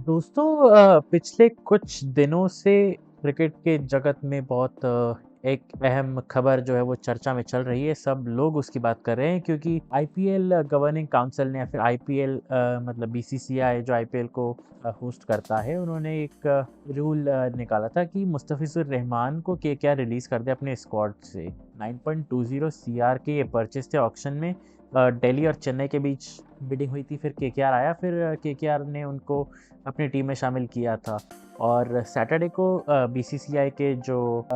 दोस्तों पिछले कुछ दिनों से क्रिकेट के जगत में बहुत एक अहम खबर जो है वो चर्चा में चल रही है। सब लोग उसकी बात कर रहे हैं क्योंकि आईपीएल गवर्निंग काउंसिल ने या फिर आईपीएल मतलब बीसीसीआई जो आईपीएल को होस्ट करता है, उन्होंने एक रूल निकाला था कि मुस्तफिजुर रहमान को केकेआर रिलीज कर दे अपने स्क्वाड से। 9.20 सीआर के ये परचेज थे ऑक्शन में। दिल्ली और चेन्नई के बीच बिडिंग हुई थी, फिर केकेआर आया, फिर केकेआर ने उनको अपनी टीम में शामिल किया था। और सैटरडे को बीसीसीआई के जो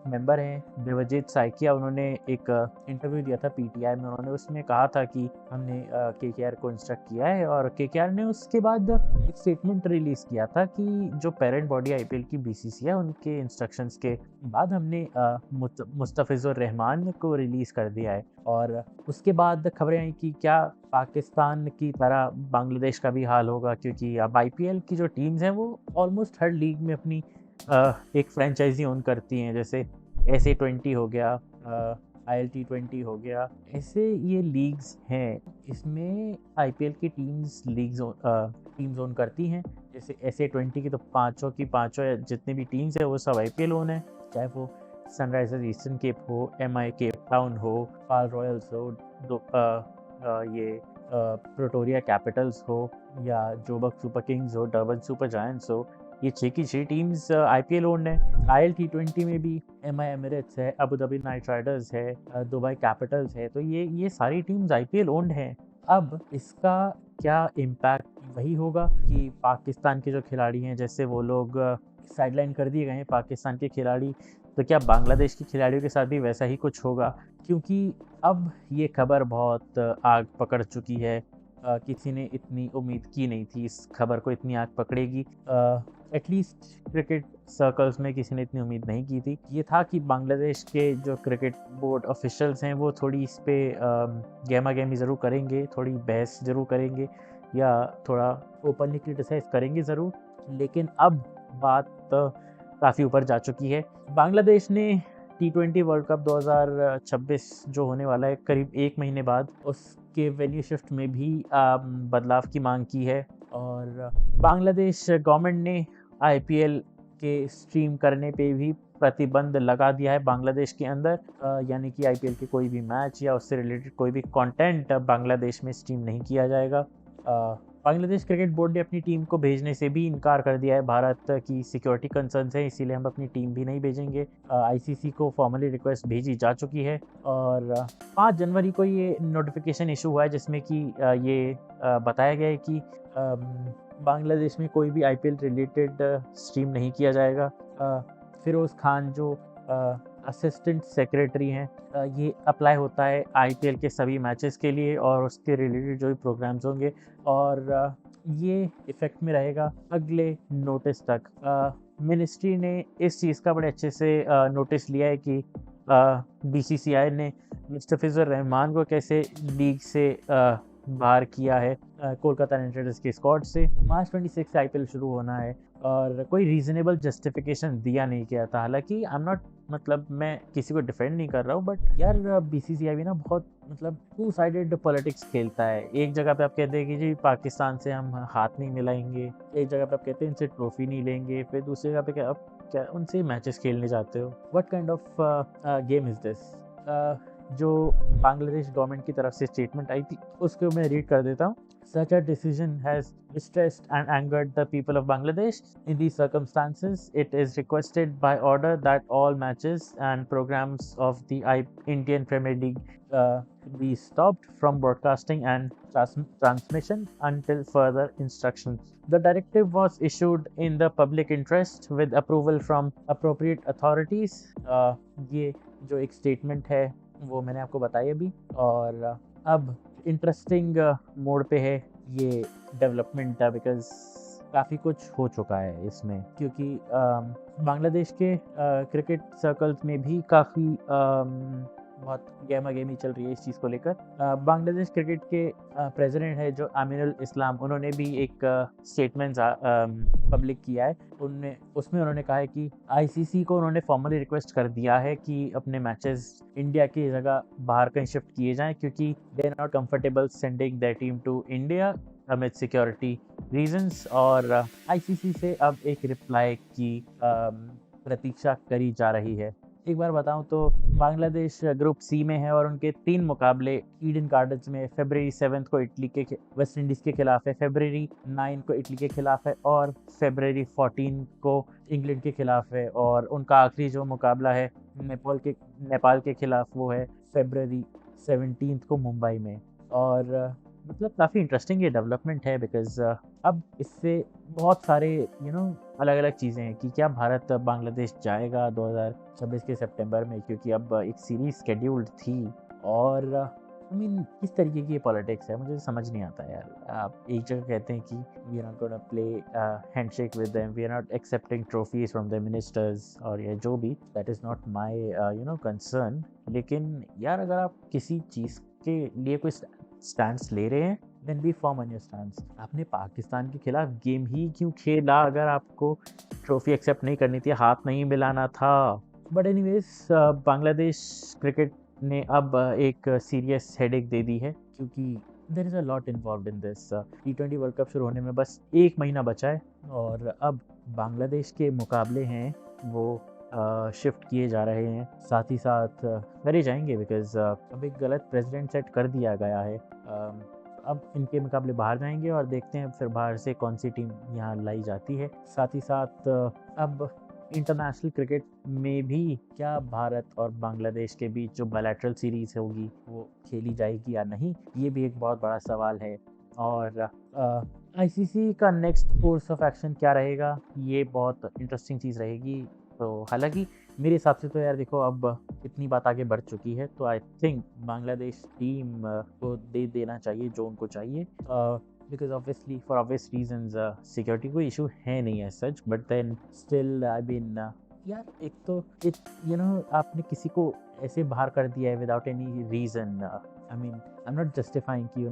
मेंबर हैं देवजीत साइकिया, उन्होंने एक इंटरव्यू दिया था पीटीआई में। उन्होंने उसमें कहा था कि हमने केकेआर को इंस्ट्रक्ट किया है, और केकेआर ने उसके बाद एक स्टेटमेंट रिलीज किया था कि जो पेरेंट बॉडी आईपीएल की बीसीसीआई, उनके इंस्ट्रक्शंस के बाद हमने मुस्तफिजुर रहमान को रिलीज कर दिया है। और उसके बाद खबरें आई कि क्या पाकिस्तान की तरह बांग्लादेश का भी हाल होगा, क्योंकि अब आईपीएल की जो टीम्स हैं वो ऑलमोस्ट हर लीग में अपनी एक फ्रेंचाइजी ओन करती हैं। जैसे SA20 हो गया, ILT20 हो गया, ऐसे ये लीग्स हैं। इसमें आईपीएल की टीम्स टीम्स ओन करती हैं। जैसे SA20 की तो पाँचों की पाँचों जितनी भी टीम्स है वो सब आईपीएल ओन है, चाहे वो सनराइजर्स ईस्टर्न केप हो, एमआई केप टाउन हो, पाल रॉयल्स हो, ये प्रोटोरिया कैपिटल्स हो, या जोबक सुपर किंग्स हो, डर्बन सुपर जायंट्स हो। ये 6 की 6 टीम्स आईपीएल ओन्ड है। ILT20 में भी एमआई एमिरेट्स है, अबू धाबी नाइट राइडर्स है, दुबई कैपिटल्स है। तो ये सारी टीम्स आईपीएल ओन्ड हैं। अब इसका क्या इम्पैक्ट वही होगा कि पाकिस्तान के जो खिलाड़ी हैं, जैसे वो लोग साइडलाइन कर दिए गए हैं पाकिस्तान के खिलाड़ी, तो क्या बांग्लादेश के खिलाड़ियों के साथ भी वैसा ही कुछ होगा? क्योंकि अब ये खबर बहुत आग पकड़ चुकी है। किसी ने इतनी उम्मीद की नहीं थी इस खबर को इतनी आग पकड़ेगी। एटलीस्ट क्रिकेट सर्कल्स में किसी ने इतनी उम्मीद नहीं की थी। ये था कि बांग्लादेश के जो क्रिकेट बोर्ड ऑफिशियल्स हैं वो थोड़ी इस पे गहमा गहमी ज़रूर करेंगे, थोड़ी बहस ज़रूर करेंगे, या थोड़ा ओपनली क्रिटिसाइज करेंगे ज़रूर। लेकिन अब बात काफ़ी ऊपर जा चुकी है। बांग्लादेश ने T20 वर्ल्ड कप 2026 जो होने वाला है करीब 1 महीने बाद, उसके वेन्यू शिफ्ट में भी बदलाव की मांग की है। और बांग्लादेश गवर्नमेंट ने आईपीएल के स्ट्रीम करने पे भी प्रतिबंध लगा दिया है बांग्लादेश के अंदर। यानी कि आईपीएल के कोई भी मैच या उससे रिलेटेड कोई भी कंटेंट बांग्लादेश में स्ट्रीम नहीं किया जाएगा। बांग्लादेश क्रिकेट बोर्ड ने अपनी टीम को भेजने से भी इनकार कर दिया है। भारत की सिक्योरिटी कंसर्न्स है, इसीलिए हम अपनी टीम भी नहीं भेजेंगे। आईसीसी को फॉर्मली रिक्वेस्ट भेजी जा चुकी है, और 5 जनवरी को ये नोटिफिकेशन इशू हुआ है, जिसमें कि ये बताया गया है कि बांग्लादेश में कोई भी आईपीएल रिलेटेड स्ट्रीम नहीं किया जाएगा। फिरोज़ खान जो असिस्टेंट सेक्रेटरी हैं, ये अप्लाई होता है आईपीएल के सभी मैचेस के लिए और उसके रिलेटेड जो भी प्रोग्राम्स होंगे, और ये इफ़ेक्ट में रहेगा अगले नोटिस तक। मिनिस्ट्री ने इस चीज़ का बड़े अच्छे से नोटिस लिया है कि बीसीसीआई ने मुस्तफिजुर रहमान को कैसे लीग से बाहर किया है। कोलकाता नाइट राइडर्स के स्क्वाड से मार्च 26 आईपीएल शुरू होना है, और कोई रीजनेबल जस्टिफिकेशन दिया नहीं गया था। हालांकि आई एम नॉट, मतलब मैं किसी को डिफेंड नहीं कर रहा हूँ, बट यार बीसीसीआई भी ना बहुत मतलब टू साइडेड पॉलिटिक्स खेलता है। एक जगह पे आप कहते हैं कि जी पाकिस्तान से हम हाथ नहीं मिलाएंगे, एक जगह पे आप कहते हैं इनसे ट्रॉफी नहीं लेंगे, फिर दूसरी जगह पे क्या उनसे मैचेस खेलने जाते हो? What kind of game is this? जो बांग्लादेश गवर्नमेंट की तरफ से स्टेटमेंट आई थी उसको मैं रीड कर देता हूँ। Such a decision has distressed and angered the people of Bangladesh. In these circumstances, it is requested by order that all matches and programs of the Indian Premier League be stopped from broadcasting and transmission until further instructions. The directive was issued in the public interest with approval from appropriate authorities. ये जो एक statement है वो मैंने आपको बताई अभी। और अब इंटरेस्टिंग मोड पे है ये डेवलपमेंट, बिकॉज काफ़ी कुछ हो चुका है इसमें, क्योंकि बांग्लादेश के क्रिकेट सर्कल्स में भी काफ़ी बहुत गहमा गहमी चल रही है इस चीज़ को लेकर। बांग्लादेश क्रिकेट के प्रेसिडेंट है जो आमिनुल इस्लाम, उन्होंने भी एक स्टेटमेंट पब्लिक किया है। उसमें उन्होंने कहा है कि आईसीसी को उन्होंने फॉर्मली रिक्वेस्ट कर दिया है कि अपने मैचेस इंडिया की जगह बाहर कहीं शिफ्ट किए जाएं, क्योंकि they are not comfortable sending their team to India amid security reasons, और आईसीसी से अब एक रिप्लाई की प्रतीक्षा करी जा रही है। एक बार बताऊं तो बांग्लादेश ग्रुप सी में है और उनके 3 मुकाबले ईडन गार्डन्स में फरवरी 7 को वेस्ट इंडीज के खिलाफ है, फरवरी 9 को इटली के खिलाफ है और फरवरी 14 को इंग्लैंड के खिलाफ है, और उनका आखिरी जो मुकाबला है नेपाल के खिलाफ वो है फरवरी 17 को मुंबई में। और मतलब काफ़ी इंटरेस्टिंग ये डेवलपमेंट है, बिकॉज अब इससे बहुत सारे अलग अलग चीज़ें हैं कि क्या भारत बांग्लादेश जाएगा 2026 के सितंबर में, क्योंकि अब एक सीरीज स्केड्यूल्ड थी। और आई मीन किस तरीके की ये पॉलिटिक्स है मुझे समझ नहीं आता यार। आप एक जगह कहते हैं कि we are not gonna play handshake with them, we are not accepting trophies from the ministers, और ये जो भी, that is not my concern. लेकिन यार अगर आप किसी चीज़ के लिए कोई स्टैंड्स ले रहे हैं, then be firm on your stands. आपने पाकिस्तान के खिलाफ गेम ही क्यों खेला अगर आपको ट्रॉफी एक्सेप्ट नहीं करनी थी, हाथ नहीं मिलाना था। बट एनीवेज, बांग्लादेश क्रिकेट ने अब एक सीरियस हेडेक दे दी है, क्योंकि there is a lot involved in this. T20 world cup शुरू होने में बस 1 महीना बचा है, और अब बांग्लादेश के मुकाबले हैं वो शिफ्ट किए जा रहे हैं, साथ ही साथ करे जाएंगे, बिकॉज अब एक गलत प्रेसिडेंट सेट कर दिया गया है। अब इनके मुकाबले बाहर जाएंगे और देखते हैं फिर बाहर से कौन सी टीम यहाँ लाई जाती है। साथ ही साथ अब इंटरनेशनल क्रिकेट में भी क्या भारत और बांग्लादेश के बीच जो बायलैटरल सीरीज होगी वो खेली जाएगी या नहीं, ये भी एक बहुत बड़ा सवाल है। और आईसीसी का नेक्स्ट कोर्स ऑफ एक्शन क्या रहेगा, ये बहुत इंटरेस्टिंग चीज़ रहेगी। तो हालांकि मेरे हिसाब से तो यार देखो, अब इतनी बात आगे बढ़ चुकी है, तो आई थिंक बांग्लादेश टीम को दे देना चाहिए जो उनको चाहिए, because obviously for obvious reasons security कोई इशू है नहीं है such, but then still I been यार एक तो आपने किसी को ऐसे बाहर कर दिया है without any reason. I mean I am not justifying कि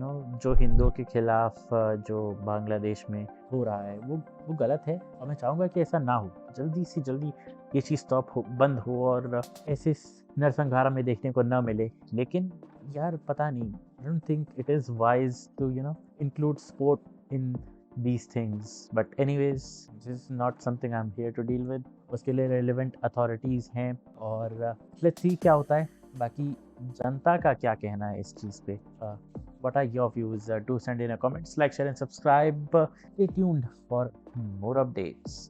जो हिंदुओं के खिलाफ जो बांग्लादेश में हो रहा है वो गलत है, और मैं चाहूँगा कि ऐसा ना हो, जल्दी से जल्दी ये चीज़ बंद हो और ऐसे नरसंहार में देखने को ना मिले। लेकिन यार पता नहीं, I don't think it is wise to include sport in these things, but anyways this is not something I'm here to deal with। उसके लिए relevant authorities हैं, और let's see क्या होता है। बाकी जनता का क्या कहना है इस चीज़ पे, what are your views? Do send in a comments, like, share and subscribe, stay tuned for more updates।